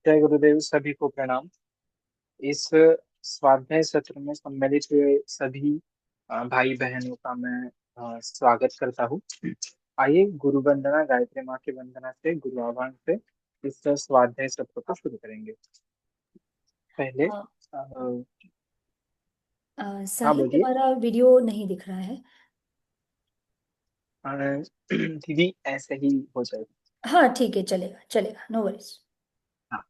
जय गुरुदेव। सभी को प्रणाम। इस स्वाध्याय सत्र में सम्मिलित हुए सभी भाई बहनों का मैं स्वागत करता हूँ। आइए गुरु वंदना गायत्री माँ की वंदना से, गुरु आह्वान से इस स्वाध्याय सत्र को शुरू करेंगे। पहले अ, हाँ साहिल बोलिए। तुम्हारा वीडियो नहीं दिख रहा है। दीदी ऐसे ही हो जाएगा। हाँ ठीक है, चलेगा चलेगा, नो वरीज। हाँ।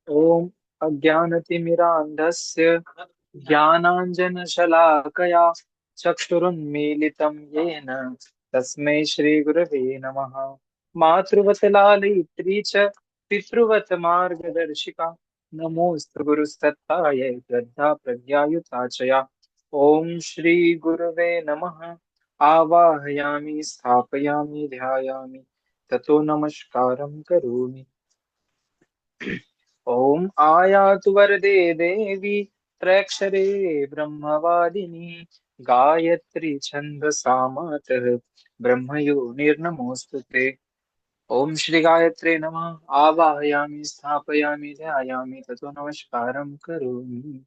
ओम अज्ञानतिमिरान्धस्य ज्ञानाञ्जनशलाकया चक्षुरुन्मीलितं येन तस्मै श्रीगुरवे नमः। मातृवत्सलालयित्री च पितृवत् मार्गदर्शिका नमोऽस्तु गुरुसत्ताय श्रद्धा प्रज्ञायुता च या। ॐ श्री गुरवे नमः। आवाहयामि स्थापयामि ध्यायामि ततो नमस्कारं करोमि। ओम आयातु वरदे देवी त्रयक्षरे ब्रह्मवादिनी गायत्री छंदसा मातः ब्रह्मयोनिर्नमोस्तुते। ओम श्री गायत्रे नमः। आवाहयामि स्थापयामि ध्यायामि ततो नमस्कारं करोमि।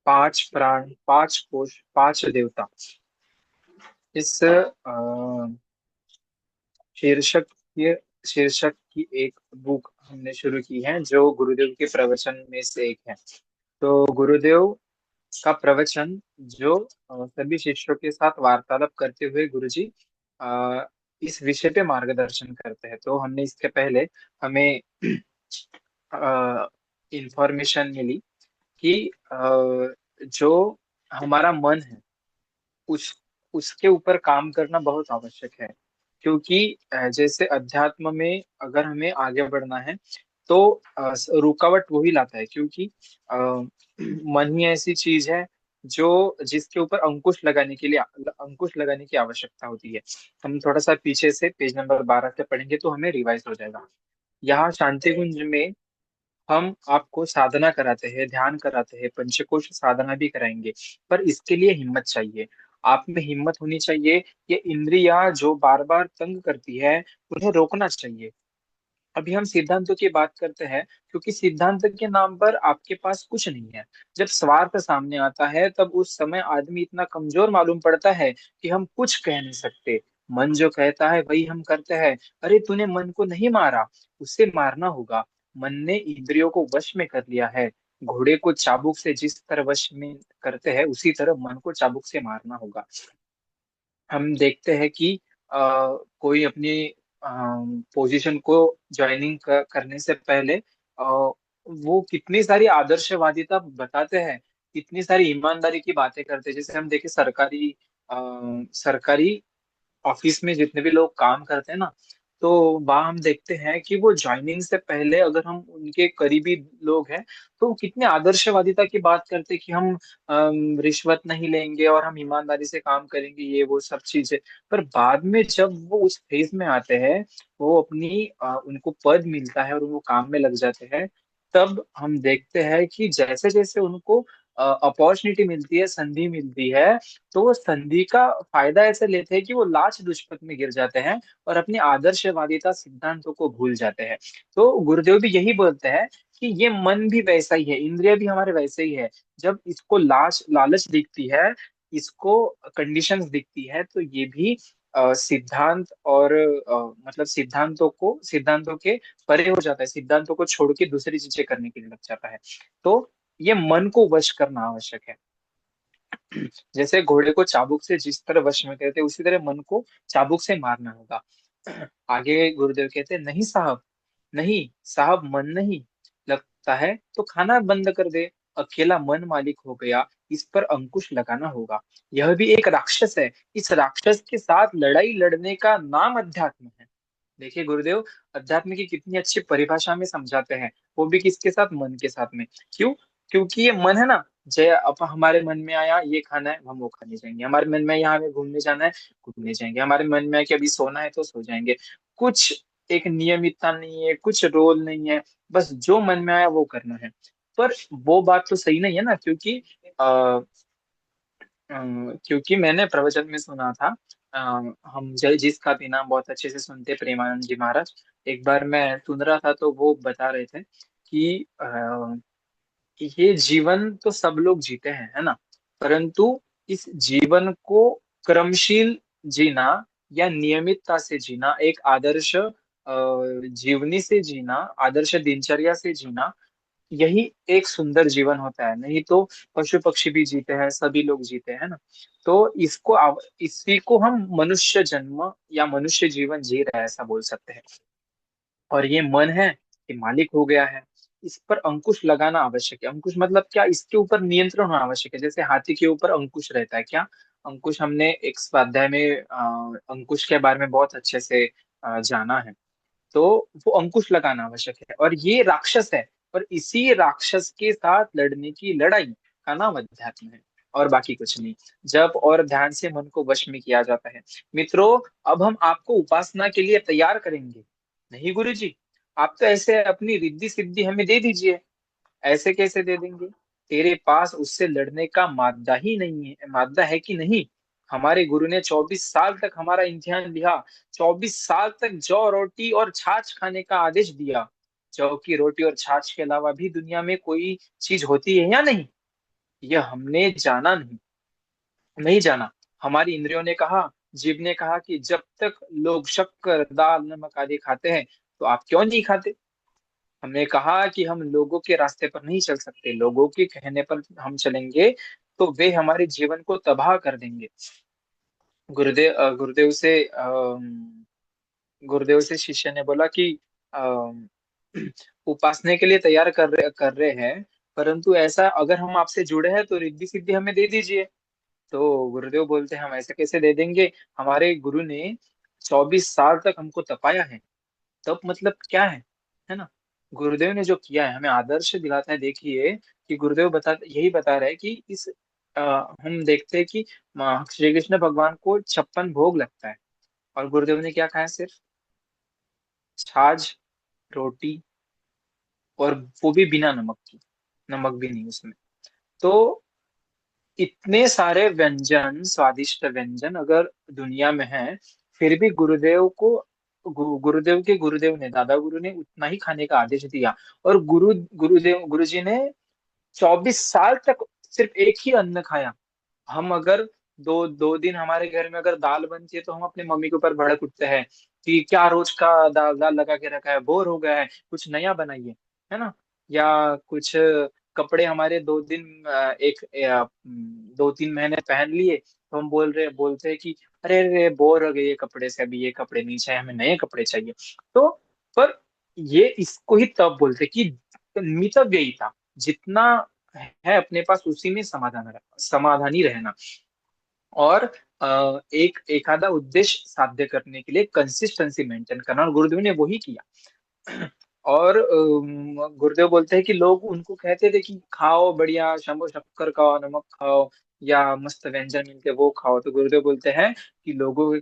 पांच प्राण, पांच कोश, पांच देवता, इस शीर्षक के शीर्षक की एक बुक हमने शुरू की है जो गुरुदेव के प्रवचन में से एक है। तो गुरुदेव का प्रवचन जो सभी शिष्यों के साथ वार्तालाप करते हुए गुरुजी इस विषय पे मार्गदर्शन करते हैं। तो हमने इसके पहले हमें इंफॉर्मेशन मिली कि जो हमारा मन है उस उसके ऊपर काम करना बहुत आवश्यक है। क्योंकि जैसे अध्यात्म में अगर हमें आगे बढ़ना है तो रुकावट वही लाता है। क्योंकि अ, मन ही ऐसी चीज है जो जिसके ऊपर अंकुश लगाने की आवश्यकता होती है। हम थोड़ा सा पीछे से पेज नंबर 12 से पढ़ेंगे तो हमें रिवाइज हो जाएगा। यहाँ शांति कुंज में हम आपको साधना कराते हैं, ध्यान कराते हैं, पंचकोश साधना भी कराएंगे। पर इसके लिए हिम्मत चाहिए। आप में हिम्मत होनी चाहिए। ये इंद्रियां जो बार बार तंग करती है उन्हें रोकना चाहिए। अभी हम सिद्धांतों की बात करते हैं क्योंकि सिद्धांत के नाम पर आपके पास कुछ नहीं है। जब स्वार्थ सामने आता है तब उस समय आदमी इतना कमजोर मालूम पड़ता है कि हम कुछ कह नहीं सकते। मन जो कहता है वही हम करते हैं। अरे तूने मन को नहीं मारा, उसे मारना होगा। मन ने इंद्रियों को वश में कर लिया है। घोड़े को चाबुक से जिस तरह वश में करते हैं उसी तरह मन को चाबुक से मारना होगा। हम देखते हैं कि कोई अपनी पोजीशन को ज्वाइनिंग करने से पहले वो कितनी सारी आदर्शवादिता बताते हैं, कितनी सारी ईमानदारी की बातें करते हैं। जैसे हम देखें अ, सरकारी ऑफिस में जितने भी लोग काम करते हैं ना, तो वहाँ हम देखते हैं कि वो ज्वाइनिंग से पहले अगर हम उनके करीबी लोग हैं तो वो कितने आदर्शवादिता की बात करते हैं कि हम रिश्वत नहीं लेंगे और हम ईमानदारी से काम करेंगे, ये वो सब चीजें। पर बाद में जब वो उस फेज में आते हैं, वो उनको पद मिलता है और वो काम में लग जाते हैं, तब हम देखते हैं कि जैसे जैसे उनको अपॉर्चुनिटी मिलती है, संधि मिलती है, तो वो संधि का फायदा ऐसे लेते हैं कि वो लाच दुष्पत में गिर जाते हैं और अपनी आदर्शवादिता सिद्धांतों को भूल जाते हैं। तो गुरुदेव भी यही बोलते हैं कि ये मन भी वैसा ही है, इंद्रिय भी हमारे वैसे ही है। जब इसको लालच दिखती है, इसको कंडीशंस दिखती है, तो ये भी सिद्धांत और मतलब सिद्धांतों के परे हो जाता है, सिद्धांतों को छोड़ के दूसरी चीजें करने के लिए लग जाता है। तो ये मन को वश करना आवश्यक है। जैसे घोड़े को चाबुक से जिस तरह वश में करते उसी तरह मन को चाबुक से मारना होगा। आगे गुरुदेव कहते हैं, नहीं साहब, नहीं साहब, मन नहीं लगता है तो खाना बंद कर दे। अकेला मन मालिक हो गया, इस पर अंकुश लगाना होगा। यह भी एक राक्षस है, इस राक्षस के साथ लड़ाई लड़ने का नाम अध्यात्म है। देखिए गुरुदेव अध्यात्म की कितनी अच्छी परिभाषा में समझाते हैं, वो भी किसके साथ, मन के साथ में। क्यों? क्योंकि ये मन है ना, जय अब हमारे मन में आया ये खाना है, हम वो खाने जाएंगे। हमारे मन में यहाँ हमें घूमने जाना है, घूमने जाएंगे। हमारे मन में आया कि अभी सोना है तो सो जाएंगे। कुछ एक नियमितता नहीं है, कुछ रोल नहीं है, बस जो मन में आया वो करना है। पर वो बात तो सही नहीं है ना, क्योंकि क्योंकि मैंने प्रवचन में सुना था। अ, हम जिसका भी नाम बहुत अच्छे से सुनते, प्रेमानंद जी महाराज। एक बार मैं सुन रहा था तो वो बता रहे थे कि ये जीवन तो सब लोग जीते हैं, है ना, परंतु इस जीवन को क्रमशील जीना या नियमितता से जीना, एक आदर्श जीवनी से जीना, आदर्श दिनचर्या से जीना, यही एक सुंदर जीवन होता है। नहीं तो पशु पक्षी भी जीते हैं, सभी लोग जीते हैं ना। तो इसी को हम मनुष्य जन्म या मनुष्य जीवन जी रहे हैं, ऐसा बोल सकते हैं। और ये मन है कि मालिक हो गया है, इस पर अंकुश लगाना आवश्यक है। अंकुश मतलब क्या? इसके ऊपर नियंत्रण होना आवश्यक है। जैसे हाथी के ऊपर अंकुश रहता है क्या? अंकुश हमने एक स्वाध्याय में अंकुश के बारे में बहुत अच्छे से जाना है। तो वो अंकुश लगाना आवश्यक है, और ये राक्षस है। और इसी राक्षस के साथ लड़ने की लड़ाई का नाम अध्यात्म है, और बाकी कुछ नहीं। जब और ध्यान से मन को वश में किया जाता है। मित्रों, अब हम आपको उपासना के लिए तैयार करेंगे। नहीं गुरु जी, आप तो ऐसे अपनी रिद्धि सिद्धि हमें दे दीजिए। ऐसे कैसे दे देंगे? तेरे पास उससे लड़ने का मादा ही नहीं है, मादा है कि नहीं? हमारे गुरु ने 24 साल तक हमारा इम्तिहान लिया। 24 साल तक जौ रोटी और छाछ खाने का आदेश दिया। जौ की रोटी और छाछ के अलावा भी दुनिया में कोई चीज होती है या नहीं? यह हमने जाना नहीं, नहीं जाना। हमारी इंद्रियों ने कहा, जीभ ने कहा कि जब तक लोग शक्कर दाल नमक आदि खाते हैं, तो आप क्यों नहीं खाते? हमने कहा कि हम लोगों के रास्ते पर नहीं चल सकते। लोगों के कहने पर हम चलेंगे तो वे हमारे जीवन को तबाह कर देंगे। गुरुदेव गुरुदेव से शिष्य ने बोला कि अम, उपासना के लिए तैयार कर रहे हैं, परंतु ऐसा अगर हम आपसे जुड़े हैं तो रिद्धि सिद्धि हमें दे दीजिए। तो गुरुदेव बोलते हैं, हम ऐसे कैसे दे देंगे? हमारे गुरु ने 24 साल तक हमको तपाया है। तप मतलब क्या है ना? गुरुदेव ने जो किया है हमें आदर्श दिलाता है। देखिए कि गुरुदेव यही बता रहे हैं कि हम देखते हैं कि श्री कृष्ण भगवान को 56 भोग लगता है, और गुरुदेव ने क्या खाया? सिर्फ छाछ, रोटी, और वो भी बिना नमक की, नमक भी नहीं उसमें। तो इतने सारे व्यंजन, स्वादिष्ट व्यंजन अगर दुनिया में है, फिर भी गुरुदेव ने, दादा गुरु ने उतना ही खाने का आदेश दिया। और गुरु जी ने 24 साल तक सिर्फ एक ही अन्न खाया। हम अगर दो दो दिन हमारे घर में अगर दाल बनती है तो हम अपने मम्मी के ऊपर भड़क उठते हैं कि क्या रोज का दाल दाल लगा के रखा है, बोर हो गया है, कुछ नया बनाइए, है ना। या कुछ कपड़े हमारे 2 दिन 2-3 महीने पहन लिए, तो हम बोलते हैं कि अरे अरे बोर हो गए ये कपड़े से, अभी ये कपड़े नहीं चाहिए, हमें नए कपड़े चाहिए। तो पर ये इसको ही तब बोलते कि मितव्ययिता, जितना है अपने पास उसी में समाधानी रहना। और एक एखादा उद्देश्य साध्य करने के लिए कंसिस्टेंसी मेंटेन करना, और गुरुदेव ने वही किया। और गुरुदेव बोलते हैं कि लोग उनको कहते थे कि खाओ बढ़िया, शंभो शक्कर खाओ, नमक खाओ, या मस्त व्यंजन मिलते वो खाओ। तो गुरुदेव बोलते हैं कि लोगों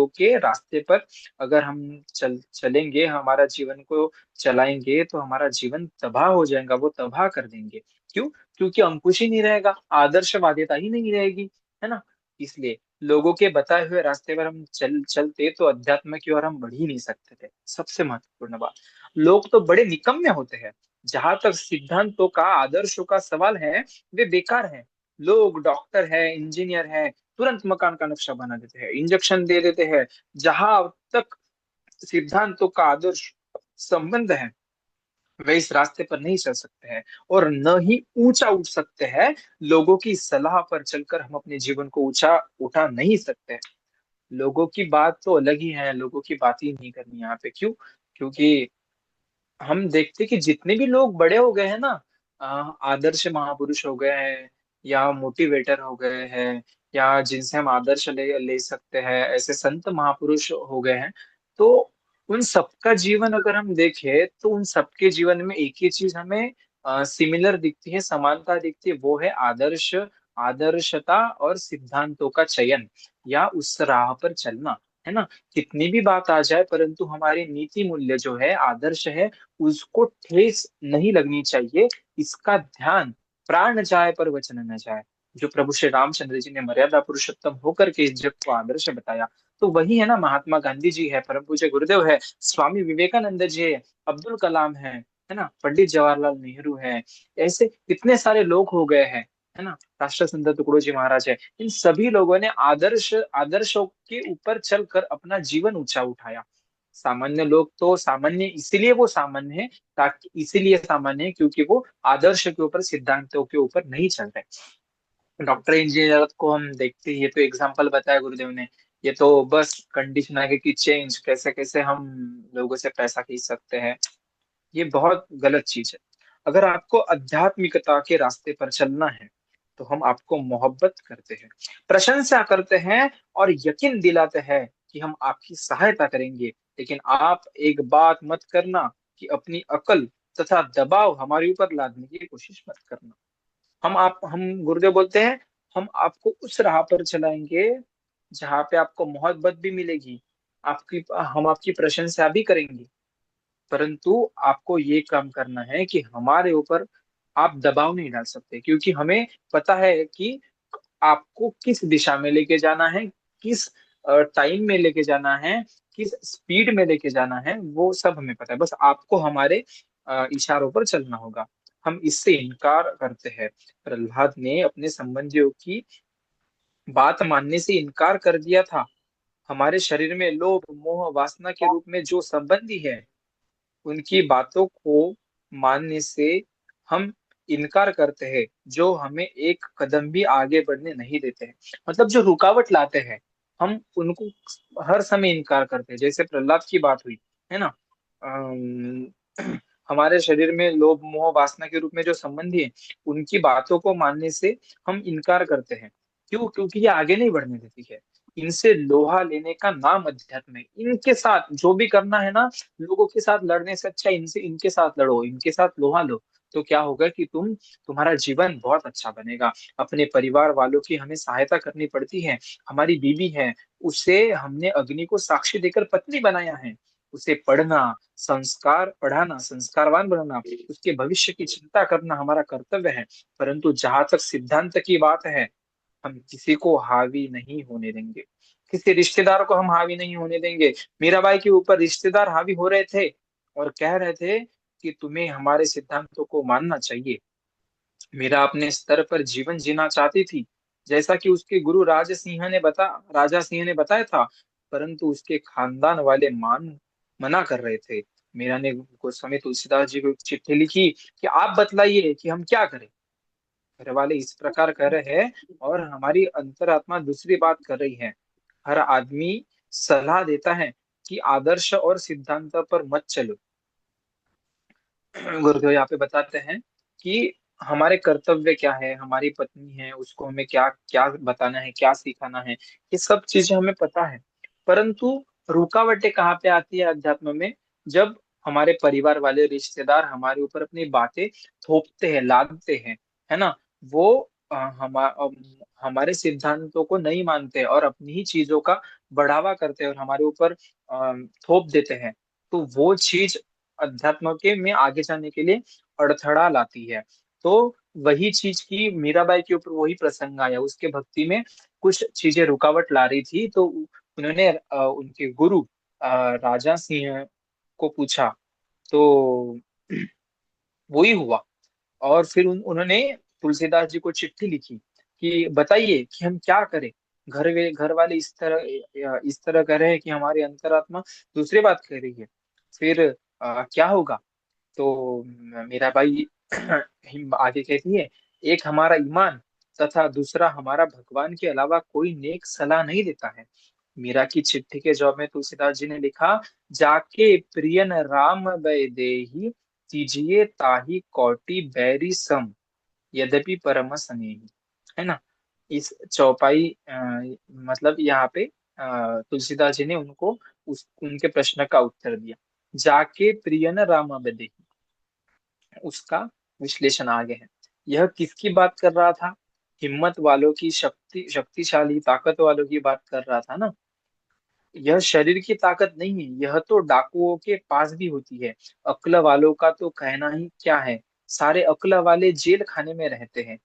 के रास्ते पर अगर हम चलेंगे, हमारा जीवन को चलाएंगे, तो हमारा जीवन तबाह हो जाएगा, वो तबाह कर देंगे। क्यों? क्योंकि अंकुश ही नहीं रहेगा, आदर्शवादिता ही नहीं रहेगी, है ना। इसलिए लोगों के बताए हुए रास्ते पर हम चलते तो अध्यात्म की ओर हम बढ़ ही नहीं सकते थे। सबसे महत्वपूर्ण बात, लोग तो बड़े निकम्मे होते हैं। जहां तक सिद्धांतों का, आदर्शों का सवाल है, वे बेकार हैं। लोग डॉक्टर है, इंजीनियर है, तुरंत मकान का नक्शा बना देते हैं, इंजेक्शन दे देते हैं। जहां तक सिद्धांतों का आदर्श संबंध है, वे इस रास्ते पर नहीं चल सकते हैं, और न ही ऊंचा उठ सकते हैं। लोगों की सलाह पर चलकर हम अपने जीवन को ऊंचा उठा नहीं सकते। लोगों की बात तो अलग ही है, लोगों की बात ही नहीं करनी यहाँ पे। क्यों? क्योंकि हम देखते कि जितने भी लोग बड़े हो गए हैं ना, आदर्श महापुरुष हो गए हैं, या मोटिवेटर हो गए हैं, या जिनसे हम आदर्श ले ले सकते हैं, ऐसे संत महापुरुष हो गए हैं। तो उन सबका जीवन अगर हम देखें तो उन सबके जीवन में एक ही चीज हमें सिमिलर दिखती है, समानता दिखती है, वो है आदर्शता और सिद्धांतों का चयन, या उस राह पर चलना। है ना। कितनी भी बात आ जाए, परंतु हमारी नीति मूल्य जो है, आदर्श है, उसको ठेस नहीं लगनी चाहिए। इसका ध्यान प्राण जाए पर वचन न जाए। जो प्रभु श्री रामचंद्र जी ने मर्यादा पुरुषोत्तम होकर के इस जग को आदर्श बताया, तो वही है ना। महात्मा गांधी जी है, परम पूज्य गुरुदेव है, स्वामी विवेकानंद जी है, अब्दुल कलाम है ना, पंडित जवाहरलाल नेहरू है। ऐसे कितने सारे लोग हो गए हैं, है ना। राष्ट्र संत तुकडो जी महाराज है। इन सभी लोगों ने आदर्शों के ऊपर चलकर अपना जीवन ऊंचा उठाया। सामान्य लोग तो सामान्य इसीलिए वो सामान्य है, ताकि इसीलिए सामान्य है क्योंकि वो आदर्श के ऊपर, सिद्धांतों के ऊपर नहीं चल रहे। डॉक्टर इंजीनियर को हम देखते ही, ये तो एग्जाम्पल बताया गुरुदेव ने। ये तो बस कंडीशन आगे की चेंज, कैसे कैसे हम लोगों से पैसा खींच सकते हैं। ये बहुत गलत चीज है। अगर आपको आध्यात्मिकता के रास्ते पर चलना है, तो हम आपको मोहब्बत करते हैं, प्रशंसा करते हैं, और यकीन दिलाते हैं कि हम आपकी सहायता करेंगे। लेकिन आप एक बात मत करना कि अपनी अकल तथा दबाव हमारे ऊपर लादने की कोशिश मत करना। हम गुरुदेव बोलते हैं, हम आपको उस राह पर चलाएंगे जहाँ पे आपको मोहब्बत भी मिलेगी, आपकी हम आपकी प्रशंसा भी करेंगे। परंतु आपको ये काम करना है कि हमारे ऊपर आप दबाव नहीं डाल सकते, क्योंकि हमें पता है कि आपको किस दिशा में लेके जाना है, किस टाइम में लेके जाना है, किस स्पीड में लेके जाना है, वो सब हमें पता है। बस आपको हमारे इशारों पर चलना होगा। हम इससे इनकार करते हैं। प्रहलाद ने अपने संबंधियों की बात मानने से इनकार कर दिया था। हमारे शरीर में लोभ मोह वासना के रूप में जो संबंधी है, उनकी बातों को मानने से हम इनकार करते हैं, जो हमें एक कदम भी आगे बढ़ने नहीं देते हैं। मतलब जो रुकावट लाते हैं, हम उनको हर समय इनकार करते हैं। जैसे प्रहलाद की बात हुई, है ना। अम, हमारे शरीर में लोभ मोह वासना के रूप में जो संबंधी है, उनकी बातों को मानने से हम इनकार करते हैं। क्यों? क्योंकि ये आगे नहीं बढ़ने देती है। इनसे लोहा लेने का नाम अध्यात्म है। इनके साथ जो भी करना है ना, लोगों के साथ लड़ने से अच्छा इनसे इनके साथ लड़ो, इनके साथ लोहा लो। तो क्या होगा कि तुम्हारा जीवन बहुत अच्छा बनेगा। अपने परिवार वालों की हमें सहायता करनी पड़ती है। हमारी बीवी है, उसे हमने अग्नि को साक्षी देकर पत्नी बनाया है। उसे पढ़ाना, संस्कारवान बनाना, उसके भविष्य की चिंता करना हमारा कर्तव्य है। परंतु जहां तक सिद्धांत की बात है, हम किसी को हावी नहीं होने देंगे। किसी रिश्तेदार को हम हावी नहीं होने देंगे। मीराबाई के ऊपर रिश्तेदार हावी हो रहे थे और कह रहे थे कि तुम्हें हमारे सिद्धांतों को मानना चाहिए। मीरा अपने स्तर पर जीवन जीना चाहती थी, जैसा कि उसके गुरु राजा सिंह ने बताया था। परंतु उसके खानदान वाले मना कर रहे थे। मीरा ने गोस्वामी तुलसीदास जी को एक चिट्ठी लिखी कि आप बतलाइए कि हम क्या करें। घर वाले इस प्रकार कर रहे हैं और हमारी अंतरात्मा दूसरी बात कर रही है। हर आदमी सलाह देता है कि आदर्श और सिद्धांत पर मत चलो। गुरुदेव यहाँ पे बताते हैं कि हमारे कर्तव्य क्या है, हमारी पत्नी है, उसको हमें क्या क्या बताना है, क्या सिखाना है, ये सब चीजें हमें पता है। परंतु रुकावटें कहाँ पे आती है अध्यात्म में? जब हमारे परिवार वाले रिश्तेदार हमारे ऊपर अपनी बातें थोपते हैं, लादते हैं, है ना। वो हमारे सिद्धांतों को नहीं मानते और अपनी ही चीजों का बढ़ावा करते हैं और हमारे ऊपर थोप देते हैं। तो वो चीज अध्यात्म के में आगे जाने के लिए अड़थड़ा लाती है। तो वही चीज की मीराबाई के ऊपर वही प्रसंग आया। उसके भक्ति में कुछ चीजें रुकावट ला रही थी, तो उन्होंने उनके गुरु राजा सिंह को पूछा। तो वही हुआ। और फिर उन्होंने तुलसीदास जी को चिट्ठी लिखी कि बताइए कि हम क्या करें। घर वाले इस तरह कह रहे हैं कि हमारी अंतरात्मा दूसरी बात कह रही है। फिर क्या होगा? तो मेरा भाई आगे कहती है, एक हमारा ईमान तथा दूसरा हमारा भगवान के अलावा कोई नेक सलाह नहीं देता है। मीरा की चिट्ठी के जवाब में तुलसीदास जी ने लिखा, जाके प्रियन राम बै देहि, तीजिए ताहि कोटि बैरी सम, यद्यपि परम स्नेही। है ना। इस चौपाई मतलब यहाँ पे तुलसीदास जी ने उनको उनके प्रश्न का उत्तर दिया। जाके प्रियन राम बै, उसका विश्लेषण आगे है। यह किसकी बात कर रहा था? हिम्मत वालों की, शक्तिशाली ताकत वालों की बात कर रहा था ना। यह शरीर की ताकत नहीं है, यह तो डाकुओं के पास भी होती है। अक्ल वालों का तो कहना ही क्या है, सारे अक्ल वाले जेल खाने में रहते हैं।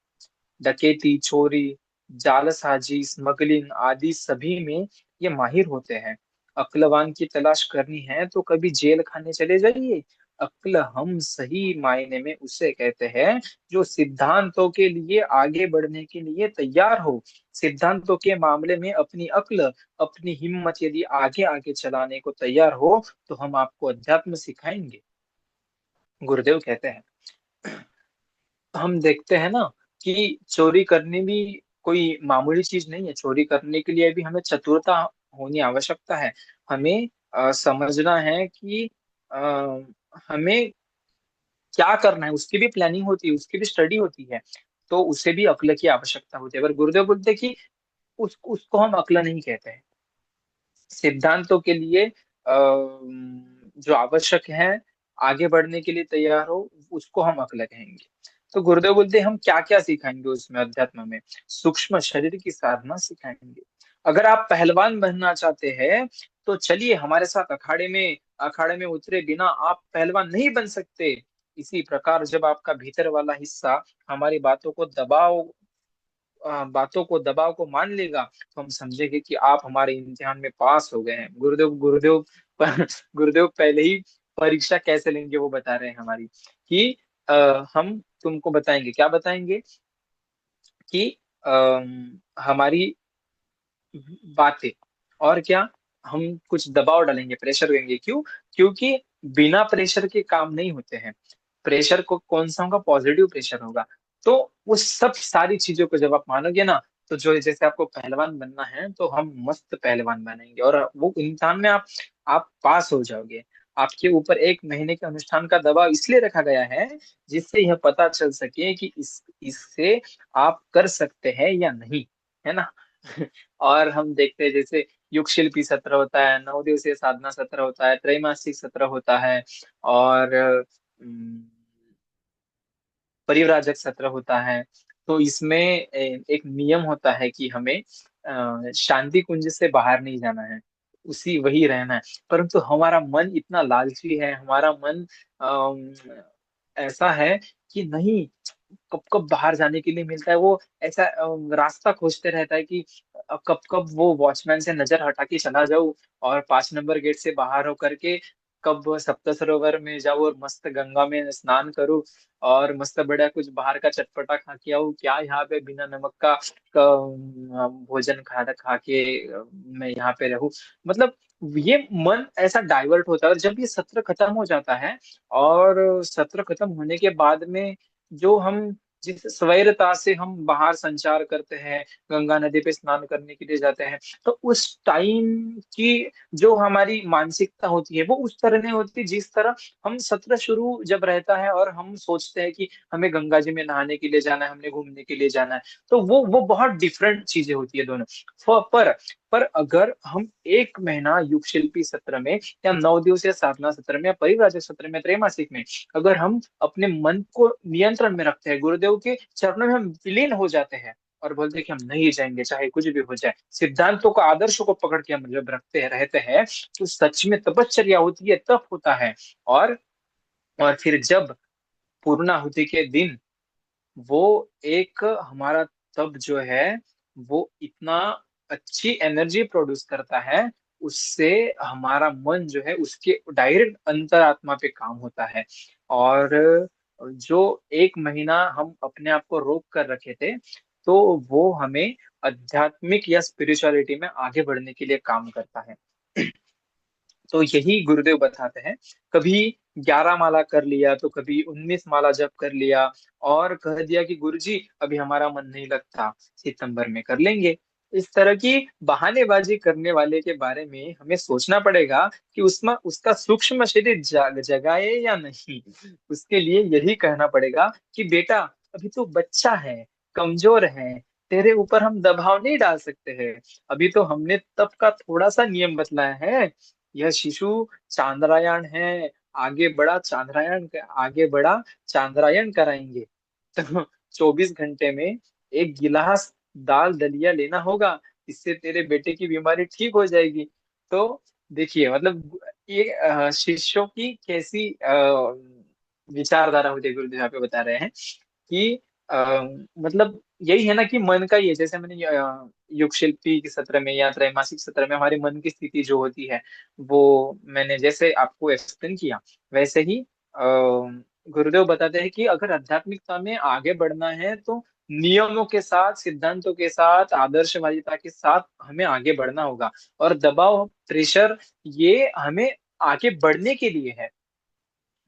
डकैती, चोरी, जालसाजी, स्मगलिंग आदि सभी में ये माहिर होते हैं। अक्लवान की तलाश करनी है तो कभी जेल खाने चले जाइए। अक्ल हम सही मायने में उसे कहते हैं जो सिद्धांतों के लिए आगे बढ़ने के लिए तैयार हो। सिद्धांतों के मामले में अपनी अक्ल, अपनी हिम्मत यदि आगे आगे चलाने को तैयार हो तो हम आपको अध्यात्म सिखाएंगे। गुरुदेव कहते हैं, हम देखते हैं ना कि चोरी करनी भी कोई मामूली चीज नहीं है। चोरी करने के लिए भी हमें चतुरता होनी आवश्यकता है। हमें समझना है कि अ, हमें क्या करना है, उसकी भी प्लानिंग होती है, उसकी भी स्टडी होती है। तो उसे भी अक्ल की आवश्यकता होती है। पर गुरुदेव बोलते हैं कि उसको हम अक्ल नहीं कहते हैं। सिद्धांतों के लिए जो आवश्यक है, आगे बढ़ने के लिए तैयार हो, उसको हम अक्ल कहेंगे। तो गुरुदेव बोलते हैं हम क्या क्या सिखाएंगे उसमें, अध्यात्म में सूक्ष्म शरीर की साधना सिखाएंगे। अगर आप पहलवान बनना चाहते हैं तो चलिए हमारे साथ अखाड़े में उतरे बिना आप पहलवान नहीं बन सकते। इसी प्रकार जब आपका भीतर वाला हिस्सा हमारी बातों को मान लेगा तो हम समझेंगे कि आप हमारे इम्तिहान में पास हो गए हैं। गुरुदेव गुरुदेव पहले ही परीक्षा कैसे लेंगे वो बता रहे हैं हमारी, कि हम तुमको बताएंगे, क्या बताएंगे, कि हमारी बातें, और क्या, हम कुछ दबाव डालेंगे, प्रेशर देंगे। क्यों? क्योंकि बिना प्रेशर के काम नहीं होते हैं। प्रेशर को कौन सा होगा? पॉजिटिव प्रेशर होगा। तो वो सब सारी चीजों को जब आप मानोगे ना, तो जो जैसे आपको पहलवान बनना है तो हम मस्त पहलवान बनेंगे, और वो इम्तिहान में आप पास हो जाओगे। आपके ऊपर 1 महीने के अनुष्ठान का दबाव इसलिए रखा गया है जिससे यह पता चल सके कि इससे आप कर सकते हैं या नहीं, है ना। और हम देखते हैं जैसे युग शिल्पी सत्र होता है, 9 दिवसीय साधना सत्र होता है, त्रैमासिक सत्र होता है, और परिव्राजक सत्र होता है। तो इसमें एक नियम होता है कि हमें शांति कुंज से बाहर नहीं जाना है, उसी वही रहना है। परंतु हमारा मन इतना लालची है, हमारा मन ऐसा है कि नहीं, कब कब बाहर जाने के लिए मिलता है। वो ऐसा रास्ता खोजते रहता है कि कब कब वो वॉचमैन से नजर हटा के चला जाऊं, और 5 नंबर गेट से बाहर होकर के कब सप्त सरोवर में जाऊं और मस्त गंगा में स्नान करूं, और मस्त बढ़िया कुछ बाहर का चटपटा खा के आऊं। क्या यहाँ पे बिना नमक का भोजन खा के मैं यहाँ पे रहूं। मतलब ये मन ऐसा डाइवर्ट होता है। और जब ये सत्र खत्म हो जाता है, और सत्र खत्म होने के बाद में जो हम जिस स्वैरता से हम बाहर संचार करते हैं, गंगा नदी पे स्नान करने के लिए जाते हैं, तो उस टाइम की जो हमारी मानसिकता होती है वो उस तरह नहीं होती जिस तरह हम सत्र शुरू जब रहता है और हम सोचते हैं कि हमें गंगा जी में नहाने के लिए जाना है, हमने घूमने के लिए जाना है। तो वो बहुत डिफरेंट चीजें होती है दोनों। पर अगर हम 1 महीना युग शिल्पी सत्र में, या 9 दिवसीय साधना सत्र में, या परिव्राजक सत्र में, त्रैमासिक में, अगर हम अपने मन को नियंत्रण में रखते हैं, गुरुदेव के चरणों में हम विलीन हो जाते हैं, और बोलते हैं कि हम नहीं जाएंगे चाहे कुछ भी हो जाए, सिद्धांतों को, आदर्शों को पकड़ के हम जब रखते हैं रहते हैं, तो सच में तपश्चर्या होती है, तप होता है। और और फिर जब पूर्णाहुति के दिन वो एक हमारा तप जो है वो इतना अच्छी एनर्जी प्रोड्यूस करता है, उससे हमारा मन जो है उसके डायरेक्ट अंतरात्मा पे काम होता है। और जो 1 महीना हम अपने आप को रोक कर रखे थे, तो वो हमें आध्यात्मिक या स्पिरिचुअलिटी में आगे बढ़ने के लिए काम करता है। तो यही गुरुदेव बताते हैं। कभी 11 माला कर लिया तो कभी 19 माला जप कर लिया, और कह दिया कि गुरुजी अभी हमारा मन नहीं लगता, सितंबर में कर लेंगे। इस तरह की बहानेबाजी करने वाले के बारे में हमें सोचना पड़ेगा कि उसमें उसका सूक्ष्म शरीर जगाए या नहीं। उसके लिए यही कहना पड़ेगा कि बेटा, अभी तो बच्चा है, कमजोर है, तेरे ऊपर हम दबाव नहीं डाल सकते हैं। अभी तो हमने तप का थोड़ा सा नियम बतलाया है। यह शिशु चांद्रायण है, आगे बढ़ा चांद्रायण कराएंगे। तो 24 घंटे में 1 गिलास दाल दलिया लेना होगा, इससे तेरे बेटे की बीमारी ठीक हो जाएगी। तो देखिए मतलब ये शिष्यों की कैसी विचारधारा होती है, गुरुदेव यहाँ पे बता रहे हैं कि मतलब यही है ना कि मन का ही है। जैसे मैंने युग शिल्पी के सत्र में या त्रैमासिक सत्र में हमारे मन की स्थिति जो होती है, वो मैंने जैसे आपको एक्सप्लेन किया, वैसे ही गुरुदेव बताते हैं कि अगर आध्यात्मिकता में आगे बढ़ना है तो नियमों के साथ, सिद्धांतों के साथ, आदर्शवादिता के साथ हमें आगे बढ़ना होगा। और दबाव, प्रेशर, ये हमें आगे बढ़ने के लिए है,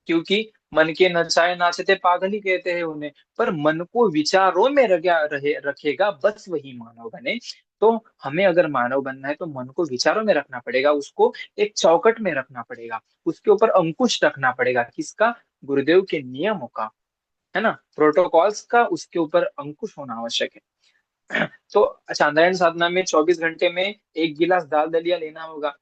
क्योंकि मन के नचाए नाचते पागल ही कहते हैं उन्हें। पर मन को विचारों में रखेगा, बस वही मानव बने। तो हमें अगर मानव बनना है तो मन को विचारों में रखना पड़ेगा, उसको एक चौकट में रखना पड़ेगा, उसके ऊपर अंकुश रखना पड़ेगा। किसका? गुरुदेव के नियमों का, है ना, प्रोटोकॉल्स का, उसके ऊपर अंकुश होना आवश्यक है। तो चांद्रायण साधना में 24 घंटे में एक गिलास दाल दलिया लेना होगा।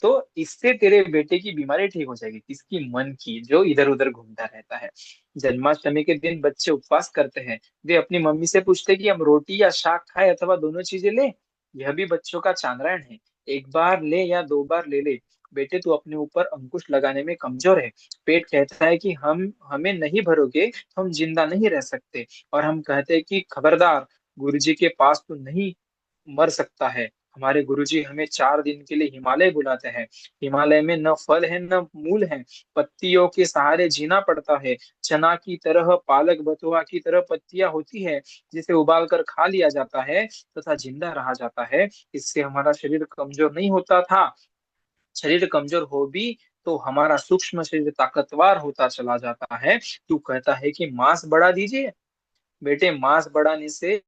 तो इससे तेरे बेटे की बीमारी ठीक हो जाएगी। किसकी? मन की, जो इधर उधर घूमता रहता है। जन्माष्टमी के दिन बच्चे उपवास करते हैं। वे अपनी मम्मी से पूछते हैं कि हम रोटी या शाक खाए अथवा दोनों चीजें ले। यह भी बच्चों का चांद्रायण है। एक बार ले या 2 बार ले ले, बेटे तू अपने ऊपर अंकुश लगाने में कमजोर है। पेट कहता है कि हम हमें नहीं भरोगे तो हम जिंदा नहीं रह सकते। और हम कहते हैं कि खबरदार, गुरुजी के पास तो नहीं मर सकता है। हमारे गुरुजी हमें 4 दिन के लिए हिमालय बुलाते हैं। हिमालय में न फल है न मूल है, पत्तियों के सहारे जीना पड़ता है। चना की तरह, पालक बथुआ की तरह पत्तियां होती है, जिसे उबाल कर खा लिया जाता है तथा जिंदा रहा जाता है। इससे हमारा शरीर कमजोर नहीं होता था। शरीर कमजोर हो भी तो हमारा सूक्ष्म शरीर ताकतवर होता चला जाता है। तू कहता है कि मांस बढ़ा दीजिए। बेटे, मांस बढ़ाने से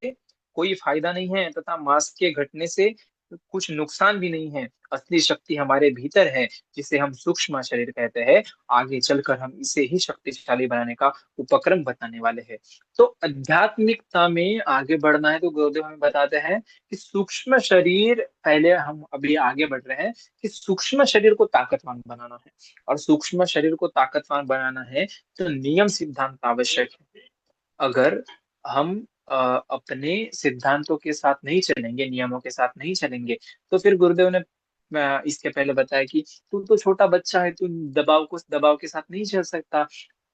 कोई फायदा नहीं है तथा मांस के घटने से कुछ नुकसान भी नहीं है। असली शक्ति हमारे भीतर है, जिसे हम सूक्ष्म शरीर कहते हैं। आगे चलकर हम इसे ही शक्तिशाली बनाने का उपक्रम बताने वाले हैं। तो आध्यात्मिकता में आगे बढ़ना है तो गुरुदेव हमें बताते हैं कि सूक्ष्म शरीर, पहले हम अभी आगे बढ़ रहे हैं कि सूक्ष्म शरीर को ताकतवान बनाना है। और सूक्ष्म शरीर को ताकतवान बनाना है तो नियम सिद्धांत आवश्यक है। अगर हम अपने सिद्धांतों के साथ नहीं चलेंगे, नियमों के साथ नहीं चलेंगे, तो फिर गुरुदेव ने इसके पहले बताया कि तू तो छोटा बच्चा है, तू दबाव के साथ नहीं चल सकता।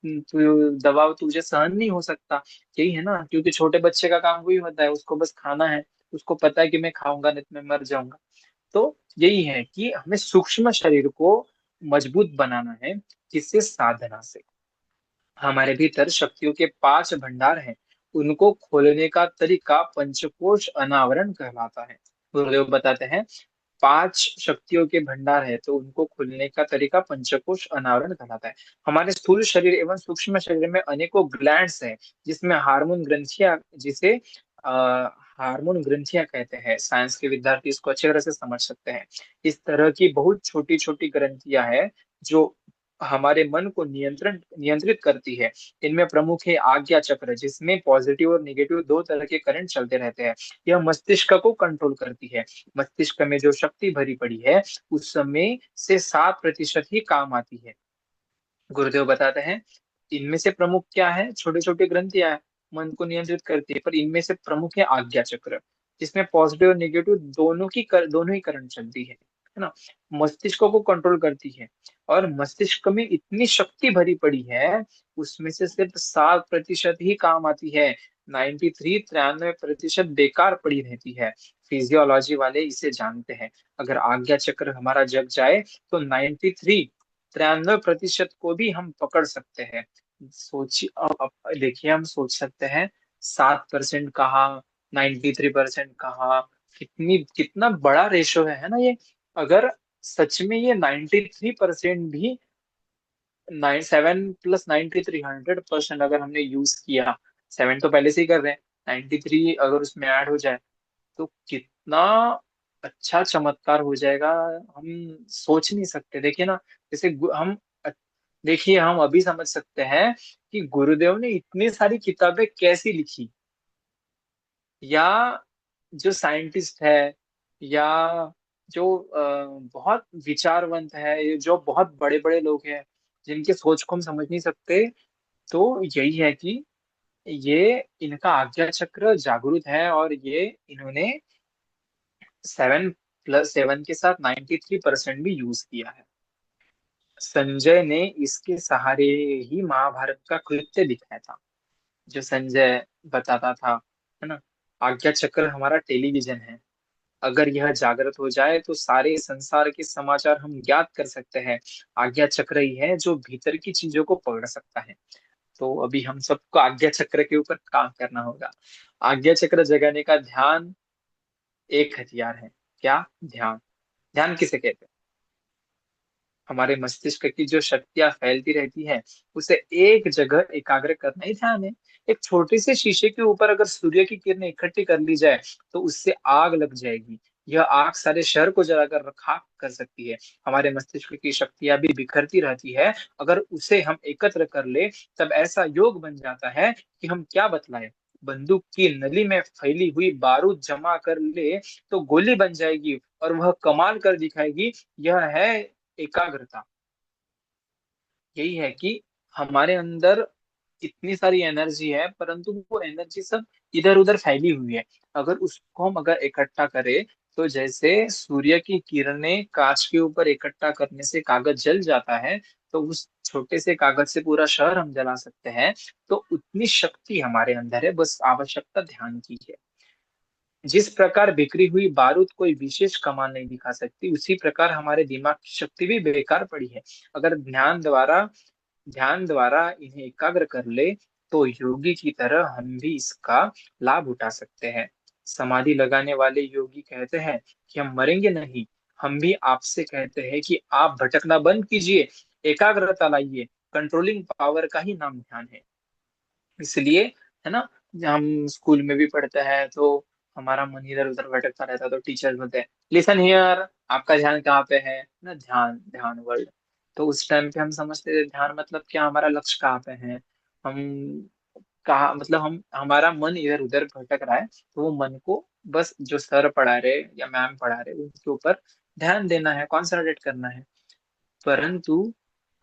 तू दबाव तुझे सहन नहीं हो सकता। यही है ना, क्योंकि छोटे बच्चे का काम वही होता है, उसको बस खाना है। उसको पता है कि मैं खाऊंगा नहीं तो मैं मर जाऊंगा। तो यही है कि हमें सूक्ष्म शरीर को मजबूत बनाना है। किससे? साधना से। हमारे भीतर शक्तियों के 5 भंडार हैं। उनको खोलने का तरीका पंचकोश अनावरण कहलाता है। गुरुदेव बताते हैं 5 शक्तियों के भंडार है, तो उनको खोलने का तरीका पंचकोश अनावरण कहलाता है। हमारे स्थूल शरीर एवं सूक्ष्म शरीर में अनेकों ग्लैंड्स हैं, जिसमें हार्मोन ग्रंथियां, जिसे हार्मोन ग्रंथियां कहते हैं। साइंस के विद्यार्थी इसको अच्छी तरह से समझ सकते हैं। इस तरह की बहुत छोटी छोटी ग्रंथियां हैं जो हमारे मन को नियंत्रित करती है। इनमें प्रमुख है आज्ञा चक्र, जिसमें पॉजिटिव और निगेटिव 2 तरह के करंट चलते रहते हैं। यह मस्तिष्क को कंट्रोल करती है। मस्तिष्क में जो शक्ति भरी पड़ी है, उस समय से 7% ही काम आती है। गुरुदेव बताते हैं इनमें से प्रमुख क्या है? छोटे छोटे ग्रंथियां हैं, मन को नियंत्रित करती है, पर इनमें से प्रमुख है आज्ञा चक्र, जिसमें पॉजिटिव और निगेटिव दोनों ही करंट चलती है ना। मस्तिष्क को कंट्रोल करती है। और मस्तिष्क में इतनी शक्ति भरी पड़ी है, उसमें से सिर्फ 7% ही काम आती है। 93 बेकार पड़ी रहती है। फिजियोलॉजी वाले इसे जानते हैं। अगर आज्ञा चक्र हमारा जग जाए तो 93 को भी हम पकड़ सकते हैं। सोचिए, देखिए, हम सोच सकते हैं 7% कहा, 93% कहा, कितना बड़ा रेशो है ना ये। अगर सच में ये 93% भी, 7 + 93 100% अगर हमने यूज किया, 7 तो पहले से ही कर रहे हैं, 93 अगर उसमें ऐड हो जाए तो कितना अच्छा चमत्कार हो जाएगा। हम सोच नहीं सकते। देखिए ना, जैसे देखिए, हम अभी समझ सकते हैं कि गुरुदेव ने इतनी सारी किताबें कैसी लिखी, या जो साइंटिस्ट है, या जो बहुत विचारवंत है, जो बहुत बड़े बड़े लोग हैं, जिनके सोच को हम समझ नहीं सकते। तो यही है कि ये इनका आज्ञा चक्र जागरूक है, और ये इन्होंने 7 +7 के साथ 93% भी यूज किया है। संजय ने इसके सहारे ही महाभारत का कृत्य दिखाया था। जो संजय बताता था, है ना, आज्ञा चक्र हमारा टेलीविजन है। अगर यह जागृत हो जाए तो सारे संसार के समाचार हम ज्ञात कर सकते हैं। आज्ञा चक्र ही है जो भीतर की चीजों को पकड़ सकता है। तो अभी हम सबको आज्ञा चक्र के ऊपर काम करना होगा। आज्ञा चक्र जगाने का ध्यान एक हथियार है। क्या? ध्यान। ध्यान किसे कहते हैं? हमारे मस्तिष्क की जो शक्तियां फैलती रहती है, उसे एक जगह एकाग्र करना ही ध्यान है। एक छोटे से शीशे के ऊपर अगर सूर्य की किरणें इकट्ठी कर ली जाए तो उससे आग लग जाएगी। यह आग सारे शहर को जलाकर खाक कर सकती है। हमारे मस्तिष्क की शक्तियां भी बिखरती रहती है। अगर उसे हम एकत्र कर ले तब ऐसा योग बन जाता है कि हम क्या बतलाएं। बंदूक की नली में फैली हुई बारूद जमा कर ले तो गोली बन जाएगी और वह कमाल कर दिखाएगी। यह है एकाग्रता। यही है कि हमारे अंदर इतनी सारी एनर्जी है, परंतु वो एनर्जी सब इधर उधर फैली हुई है। अगर इकट्ठा करें, तो जैसे सूर्य की किरणें कांच के ऊपर इकट्ठा करने से कागज जल जाता है, तो उस छोटे से कागज से पूरा शहर हम जला सकते हैं। तो उतनी शक्ति हमारे अंदर है, बस आवश्यकता ध्यान की है। जिस प्रकार बिखरी हुई बारूद कोई विशेष कमाल नहीं दिखा सकती, उसी प्रकार हमारे दिमाग की शक्ति भी बेकार पड़ी है। अगर ध्यान द्वारा इन्हें एकाग्र कर ले तो योगी की तरह हम भी इसका लाभ उठा सकते हैं। समाधि लगाने वाले योगी कहते हैं कि हम मरेंगे नहीं। हम भी आपसे कहते हैं कि आप भटकना बंद कीजिए, एकाग्रता लाइए। कंट्रोलिंग पावर का ही नाम ध्यान है। इसलिए, है ना, हम स्कूल में भी पढ़ते हैं तो हमारा मन इधर उधर भटकता रहता है, तो टीचर्स बोलते हैं लिसन हियर, आपका ध्यान कहाँ पे है ना, ध्यान ध्यान वर्ड। तो उस टाइम पे हम समझते थे ध्यान मतलब क्या, हमारा लक्ष्य कहाँ पे है। हम कहा मतलब हम हमारा मन इधर उधर भटक रहा है, तो वो मन को बस जो सर पढ़ा रहे या मैम पढ़ा रहे उनके ऊपर ध्यान देना है, कॉन्सेंट्रेट करना है। परंतु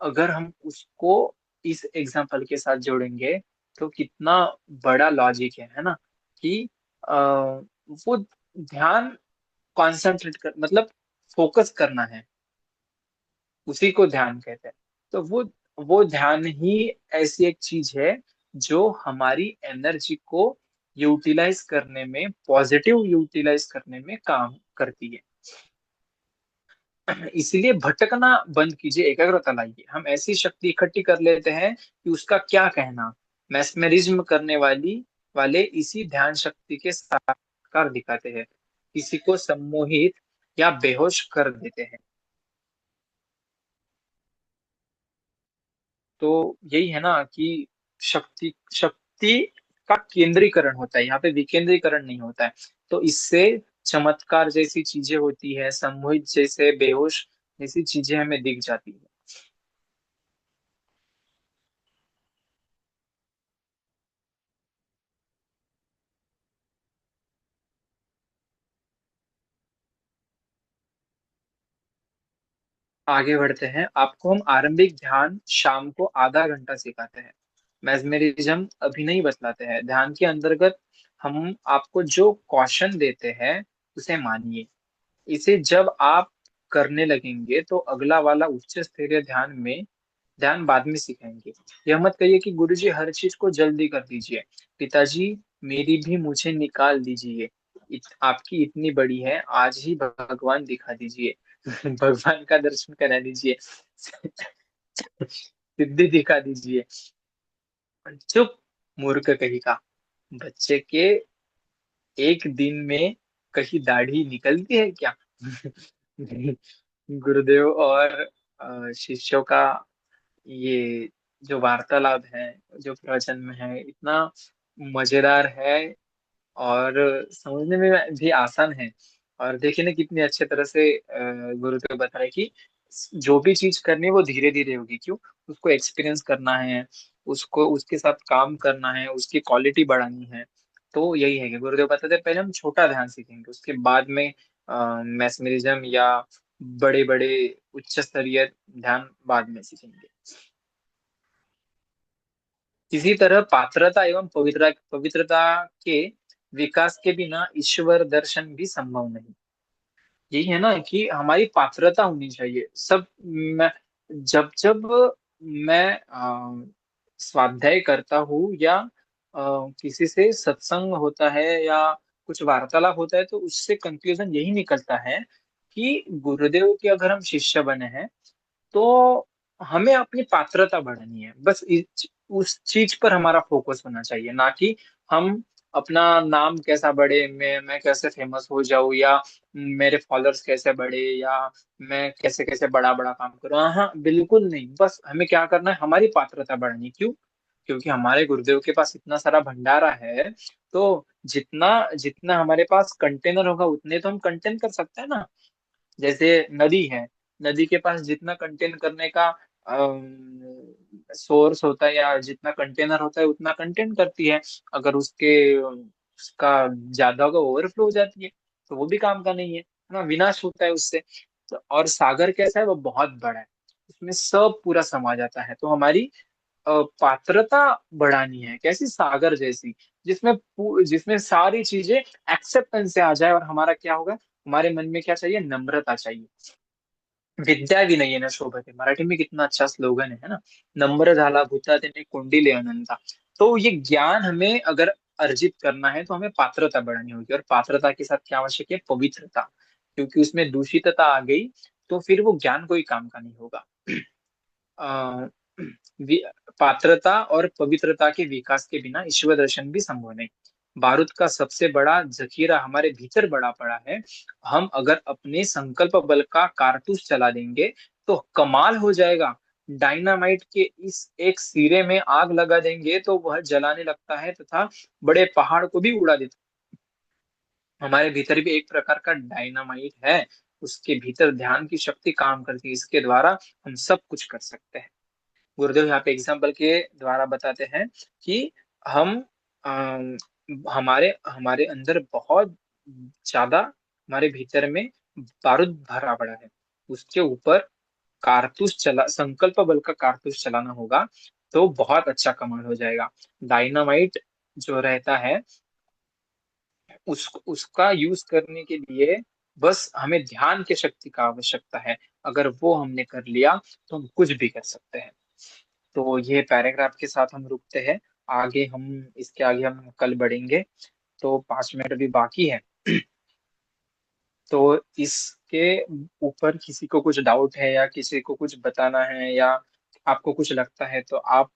अगर हम उसको इस एग्जाम्पल के साथ जोड़ेंगे तो कितना बड़ा लॉजिक है ना, कि वो ध्यान कॉन्सेंट्रेट कर मतलब फोकस करना है, उसी को ध्यान कहते हैं। तो वो ध्यान ही ऐसी एक चीज है जो हमारी एनर्जी को यूटिलाइज करने में, पॉजिटिव यूटिलाइज करने में काम करती है। इसलिए भटकना बंद कीजिए, एकाग्रता लाइए। हम ऐसी शक्ति इकट्ठी कर लेते हैं कि उसका क्या कहना। मैस्मेरिज्म करने वाले इसी ध्यान शक्ति के साकार दिखाते हैं, किसी को सम्मोहित या बेहोश कर देते हैं। तो यही है ना कि शक्ति शक्ति का केंद्रीकरण होता है, यहाँ पे विकेंद्रीकरण नहीं होता है। तो इससे चमत्कार जैसी चीजें होती है, सम्मोहित जैसे, बेहोश जैसी चीजें हमें दिख जाती है। आगे बढ़ते हैं। आपको हम आरंभिक ध्यान शाम को आधा घंटा सिखाते हैं। मैस्मेरिज्म अभी नहीं बतलाते हैं। ध्यान के अंतर्गत हम आपको जो कौशन देते हैं उसे मानिए। इसे जब आप करने लगेंगे तो अगला वाला उच्च स्तरीय ध्यान बाद में सिखाएंगे। यह मत कहिए कि गुरुजी हर चीज को जल्दी कर दीजिए। पिताजी, मेरी भी मुझे निकाल दीजिए। आपकी इतनी बड़ी है, आज ही भगवान दिखा दीजिए। भगवान का दर्शन करा दीजिए। सिद्धि दिखा दीजिए। चुप, मूर्ख कहीं का। बच्चे के एक दिन में कहीं दाढ़ी निकलती है क्या? गुरुदेव और शिष्यों का ये जो वार्तालाप है, जो प्रवचन में है, इतना मजेदार है और समझने में भी आसान है। और देखिए ना कितनी अच्छे तरह से गुरुदेव बता रहे कि जो भी चीज करनी है वो धीरे धीरे होगी। क्यों? उसको एक्सपीरियंस करना है, उसको उसके साथ काम करना है, उसकी क्वालिटी बढ़ानी है। तो यही है कि गुरुदेव बताते हैं पहले हम छोटा ध्यान सीखेंगे, उसके बाद में मैस्मरिज्म या बड़े बड़े उच्च स्तरीय ध्यान बाद में सीखेंगे। इसी तरह पात्रता एवं पवित्रता के विकास के बिना ईश्वर दर्शन भी संभव नहीं। यही है ना कि हमारी पात्रता होनी चाहिए सब। मैं जब जब मैं स्वाध्याय करता हूँ या किसी से सत्संग होता है या कुछ वार्तालाप होता है, तो उससे कंक्लूजन यही निकलता है कि गुरुदेव के अगर हम शिष्य बने हैं तो हमें अपनी पात्रता बढ़ानी है। बस उस चीज पर हमारा फोकस होना चाहिए, ना कि हम अपना नाम कैसा बढ़े, मैं कैसे फेमस हो जाऊं, या मेरे फॉलोअर्स कैसे बढ़े, या मैं कैसे कैसे बड़ा बड़ा काम करूं। हाँ हाँ, बिल्कुल नहीं। बस हमें क्या करना है, हमारी पात्रता बढ़ानी। क्यों? क्योंकि हमारे गुरुदेव के पास इतना सारा भंडारा है। तो जितना जितना हमारे पास कंटेनर होगा उतने तो हम कंटेन कर सकते हैं ना। जैसे नदी है, नदी के पास जितना कंटेन करने का सोर्स होता है या जितना कंटेनर होता है उतना कंटेन करती है। अगर उसका ज्यादा होगा, ओवरफ्लो हो जाती है, तो वो भी काम का नहीं है ना, विनाश होता है उससे। तो और सागर कैसा है, वो बहुत बड़ा है, उसमें सब पूरा समा जाता है। तो हमारी पात्रता बढ़ानी है, कैसी? सागर जैसी, जिसमें सारी चीजें एक्सेप्टेंस से आ जाए। और हमारा क्या होगा, हमारे मन में क्या चाहिए, नम्रता चाहिए। विद्या विनयेन शोभते, मराठी में कितना अच्छा स्लोगन है ना। नम्र झाला भूता तेने कोंडिले अनंता। तो ये ज्ञान हमें अगर अर्जित करना है तो हमें पात्रता बढ़ानी होगी, और पात्रता के साथ क्या आवश्यक है, पवित्रता। क्योंकि उसमें दूषितता आ गई तो फिर वो ज्ञान कोई काम का नहीं होगा। अ, वि- पात्रता और पवित्रता के विकास के बिना ईश्वर दर्शन भी संभव नहीं। बारूद का सबसे बड़ा जखीरा हमारे भीतर बड़ा पड़ा है। हम अगर अपने संकल्प बल का कारतूस चला देंगे तो कमाल हो जाएगा। डायनामाइट के इस एक सिरे में आग लगा देंगे तो वह जलाने लगता है तथा बड़े पहाड़ को भी उड़ा देता है। हमारे भीतर भी एक प्रकार का डायनामाइट है। उसके भीतर ध्यान की शक्ति काम करती है, इसके द्वारा हम सब कुछ कर सकते हैं। गुरुदेव यहाँ पे एग्जाम्पल के द्वारा बताते हैं कि हम अम, हमारे हमारे अंदर बहुत ज्यादा, हमारे भीतर में बारूद भरा पड़ा है। उसके ऊपर कारतूस चला, संकल्प बल का कारतूस चलाना होगा तो बहुत अच्छा कमाल हो जाएगा। डायनामाइट जो रहता है, उसका यूज करने के लिए बस हमें ध्यान की शक्ति का आवश्यकता है। अगर वो हमने कर लिया तो हम कुछ भी कर सकते हैं। तो ये पैराग्राफ के साथ हम रुकते हैं। आगे हम इसके आगे हम कल बढ़ेंगे। तो 5 मिनट अभी बाकी है। तो इसके ऊपर किसी को कुछ डाउट है या किसी को कुछ बताना है या आपको कुछ लगता है तो आप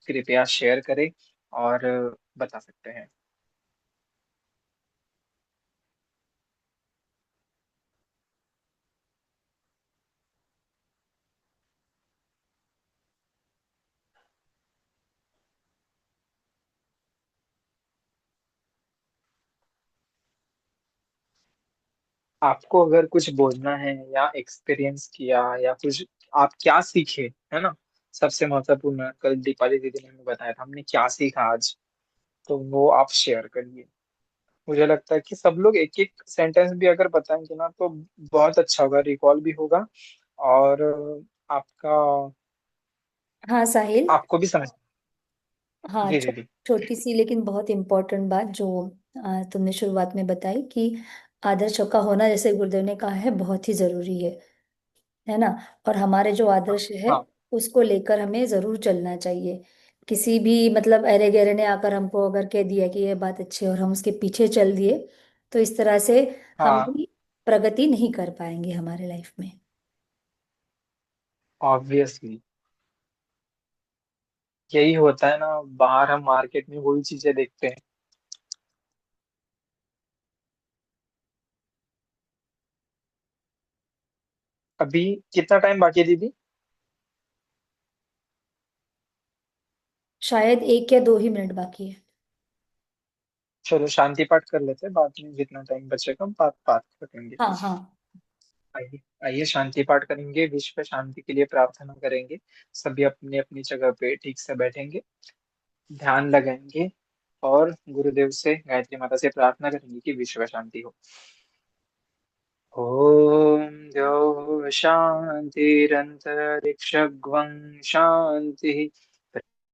कृपया शेयर करें और बता सकते हैं। आपको अगर कुछ बोलना है या एक्सपीरियंस किया या कुछ आप क्या सीखे, है ना, सबसे महत्वपूर्ण, कल दीपाली दीदी ने हमें बताया था हमने क्या सीखा आज, तो वो आप शेयर करिए। मुझे लगता है कि सब लोग एक एक सेंटेंस भी अगर बताएंगे ना तो बहुत अच्छा होगा, रिकॉल भी होगा। और आपका हाँ साहिल। आपको भी समझ। हाँ, जी दीदी। छोटी सी लेकिन बहुत इम्पोर्टेंट बात जो तुमने शुरुआत में बताई कि आदर्शों का होना, जैसे गुरुदेव ने कहा है, बहुत ही जरूरी है ना। और हमारे जो आदर्श है हाँ उसको लेकर हमें जरूर चलना चाहिए। किसी भी मतलब अरे गहरे ने आकर हमको अगर कह दिया कि ये बात अच्छी है और हम उसके पीछे चल दिए, तो इस तरह से हम हाँ, भी प्रगति नहीं कर पाएंगे हमारे लाइफ में। ऑब्वियसली यही होता है ना। बाहर हम मार्केट में वही चीजें देखते हैं। अभी कितना टाइम बाकी है दीदी? शायद 1 या 2 ही मिनट बाकी है। चलो शांति पाठ कर लेते हैं, बाद में जितना टाइम बचेगा हम बात बात करेंगे। हाँ हाँ। आइए आइए शांति पाठ करेंगे, विश्व शांति के लिए प्रार्थना करेंगे। सभी अपनी अपनी जगह पे ठीक से बैठेंगे, ध्यान लगाएंगे और गुरुदेव से, गायत्री माता से प्रार्थना करेंगे कि विश्व शांति हो। ओम द्यौः शान्तिरन्तरिक्षं शान्तिः।